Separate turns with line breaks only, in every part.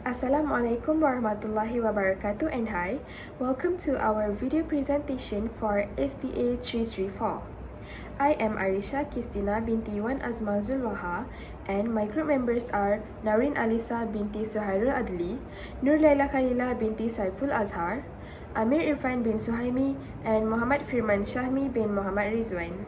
Assalamualaikum warahmatullahi wabarakatuh and hi. Welcome to our video presentation for STA344. I am Arisha Kistina binti Wan Azma Zulwaha and my group members are Narin Alisa binti Suhairul Adli, Nur Laila Khalila binti Saiful Azhar, Amir Irfan bin Suhaimi and Muhammad Firman Shahmi bin Muhammad Rizwan.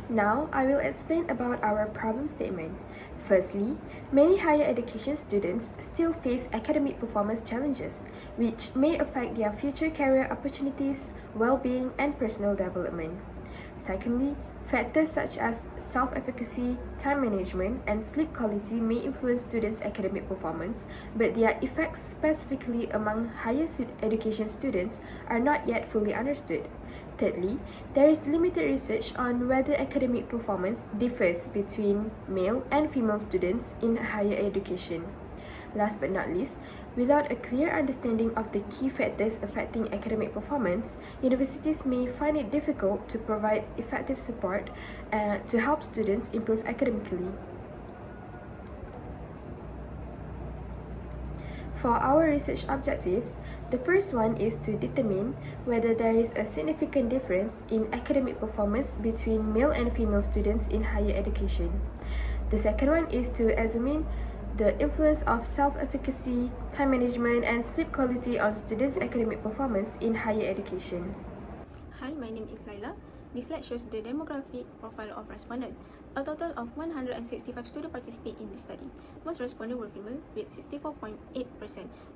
Now, I will explain about our problem statement. Firstly, many higher education students still face academic performance challenges, which may affect their future career opportunities, well-being, and personal development. Secondly, factors such as self-efficacy, time management, and sleep quality may influence students' academic performance, but their effects specifically among higher education students are not yet fully understood. Thirdly, there is limited research on whether academic performance differs between male and female students in higher education. Last but not least, without a clear understanding of the key factors affecting academic performance, universities may find it difficult to provide effective support to help students improve academically. For our research objectives, the first one is to determine whether there is a significant difference in academic performance between male and female students in higher education. The second one is to examine the influence of self-efficacy, time management, and sleep quality on students' academic performance in higher education.
Hi, my name is Laila. This slide shows the demographic profile of respondents. A total of 165 students participate in this study. Most respondents were female with 64.8%,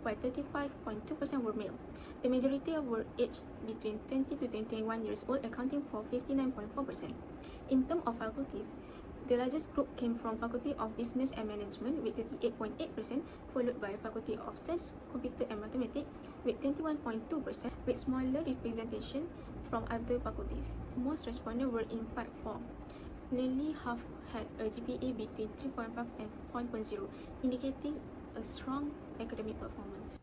while 35.2% were male. The majority were aged between 20 to 21 years old, accounting for 59.4%. In terms of faculties, the largest group came from Faculty of Business and Management with 38.8%, followed by Faculty of Science, Computer and Mathematics with 21.2%, with smaller representation from other faculties. Most respondents were in Part 4. Nearly half had a GPA between 3.5 and 4.0, indicating a strong academic performance.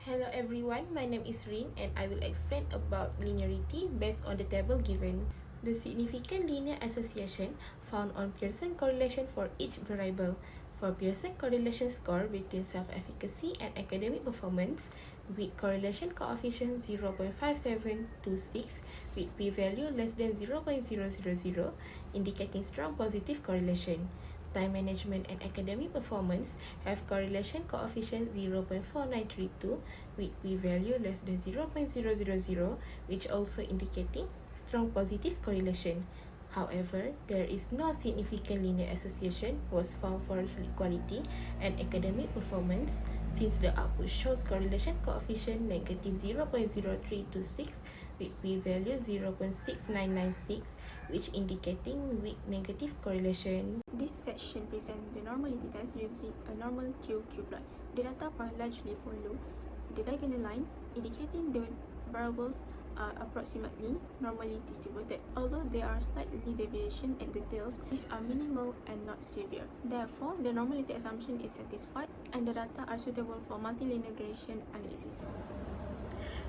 Hello everyone, my name is Rin and I will explain about linearity based on the table given. The significant linear association found on Pearson correlation for each variable. For Pearson correlation score between self-efficacy and academic performance with correlation coefficient 0.5726 with p-value less than 0.000 indicating strong positive correlation. Time management and academic performance have correlation coefficient 0.4932 with p-value less than 0.000 which also indicating strong positive correlation. However, there is no significant linear association was found for sleep quality and academic performance since the output shows correlation coefficient negative 0.0326 with p-value 0.6996 which indicating weak negative correlation.
This section presents the normality test using a normal QQ plot. The data are largely follow the diagonal line, indicating the variables are approximately normally distributed. Although there are slightly deviation in details, these are minimal and not severe. Therefore, the normality assumption is satisfied and the data are suitable for multilinear regression analysis.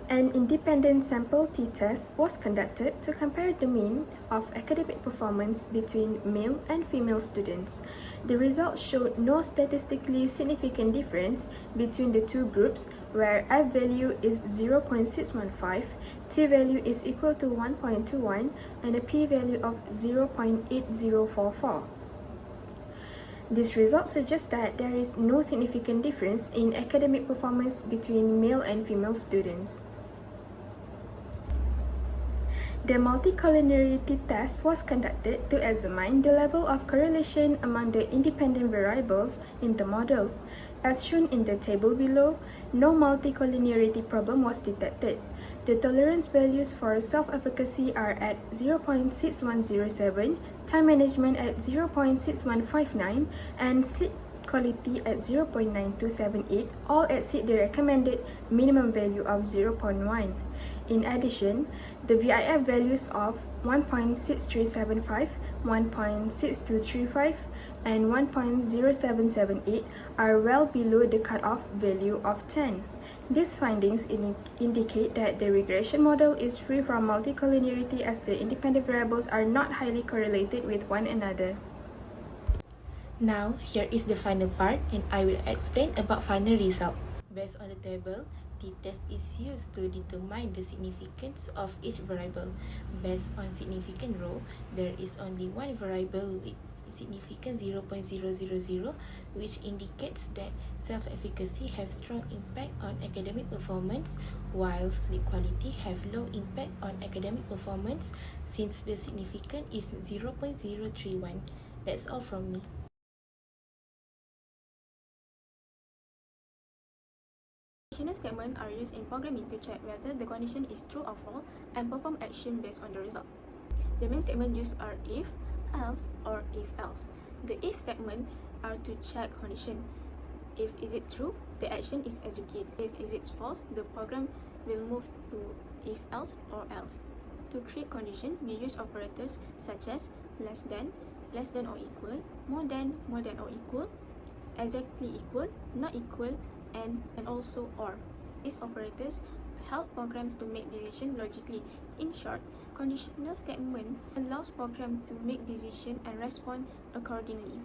An independent sample t-test was conducted to compare the mean of academic performance between male and female students. The results showed no statistically significant difference between the two groups where f-value is 0.615, t-value is equal to 1.21, and a p-value of 0.8044. This result suggests that there is no significant difference in academic performance between male and female students. The multicollinearity test was conducted to examine the level of correlation among the independent variables in the model. As shown in the table below, no multicollinearity problem was detected. The tolerance values for self-efficacy are at 0.6107, time management at 0.6159, and sleep quality at 0.9278 all exceed the recommended minimum value of 0.1. In addition, the VIF values of 1.6375, 1.6235, and 1.0778 are well below the cutoff value of 10. These findings indicate that the regression model is free from multicollinearity as the independent variables are not highly correlated with one another.
Now, here is the final part and I will explain about final result. Based on the table, the test is used to determine the significance of each variable. Based on significant row, there is only one variable with significance 0.000, which indicates that self-efficacy have strong impact on academic performance, while sleep quality have low impact on academic performance since the significance is 0.031. That's all from me.
Conditional statements are used in programming to check whether the condition is true or false and perform action based on the result. The main statements used are if, else, or if else. The if statement are to check condition. If is it true, the action is executed. If is it false, the program will move to if else or else. To create condition, we use operators such as less than or equal, more than or equal, exactly equal, not equal, and also or. These operators help programs to make decisions logically. In short, conditional statement allows program to make decisions and respond accordingly.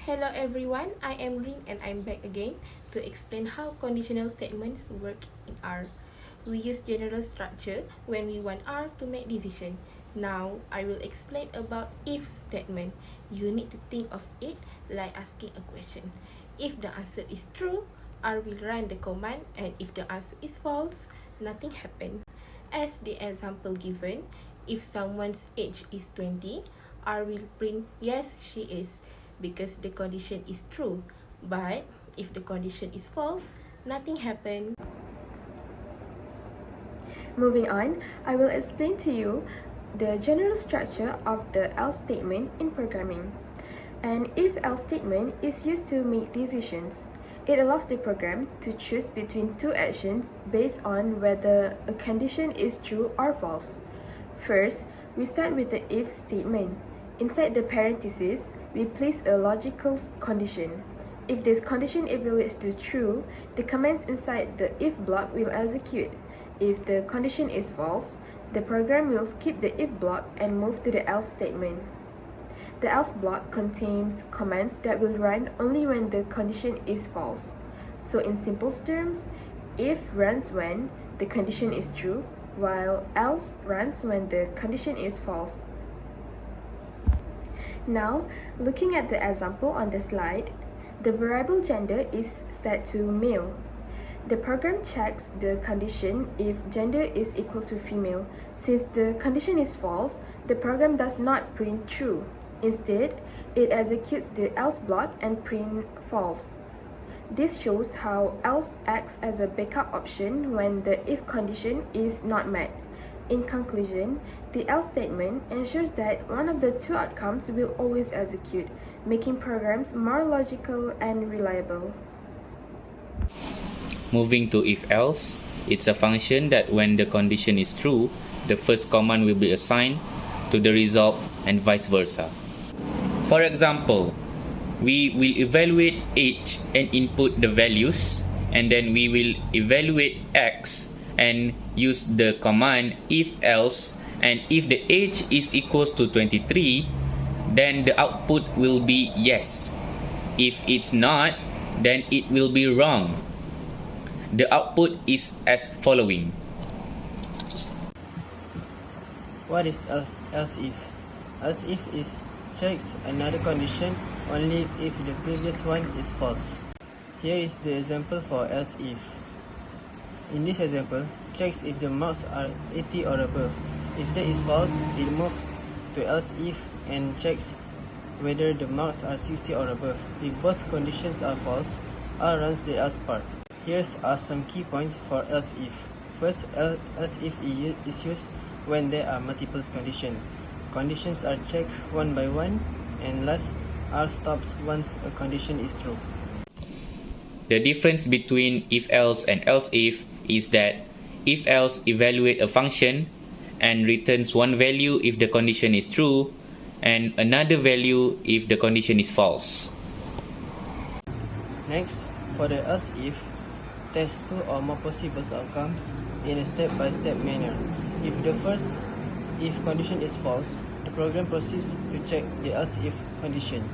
Hello everyone, I am Rin and I'm back again to explain how conditional statements work in R. We use general structure when we want R to make decision. Now, I will explain about if statement. You need to think of it like asking a question. If the answer is true, R will run the command, and if the answer is false, nothing happens. As the example given, if someone's age is 20, R will print yes, she is, because the condition is true. But if the condition is false, nothing happens.
Moving on, I will explain to you the general structure of the else statement in programming. An if-else statement is used to make decisions. It allows the program to choose between two actions based on whether a condition is true or false. First, we start with the if statement. Inside the parentheses, we place a logical condition. If this condition evaluates to true, the commands inside the if block will execute. If the condition is false, the program will skip the if block and move to the else statement. The else block contains commands that will run only when the condition is false. So in simple terms, if runs when the condition is true, while else runs when the condition is false. Now, looking at the example on the slide, the variable gender is set to male. The program checks the condition if gender is equal to female. Since the condition is false, the program does not print true. Instead, it executes the else block and print false. This shows how else acts as a backup option when the if condition is not met. In conclusion, the else statement ensures that one of the two outcomes will always execute, making programs more logical and reliable.
Moving to if-else, it's a function that when the condition is true, the first command will be assigned to the result and vice versa. For example, we will evaluate age and input the values, and then we will evaluate x and use the command if-else, and if the age is equals to 23, then the output will be yes. If it's not, then it will be wrong. The output is as following.
What is else if? Else if is checks another condition only if the previous one is false. Here is the example for else if. In this example, checks if the marks are 80 or above. If that is false, it moves to else if and checks whether the marks are 60 or above. If both conditions are false, R runs the else part. Here are some key points for else if. First, else if is used when there are multiple conditions. Conditions are checked one by one, and last, R stops once a condition is true.
The difference between if-else and else-if is that if-else evaluates a function and returns one value if the condition is true and another value if the condition is false.
Next, for the else if, test two or more possible outcomes in a step-by-step manner. If If condition is false, the program proceeds to check the else if condition.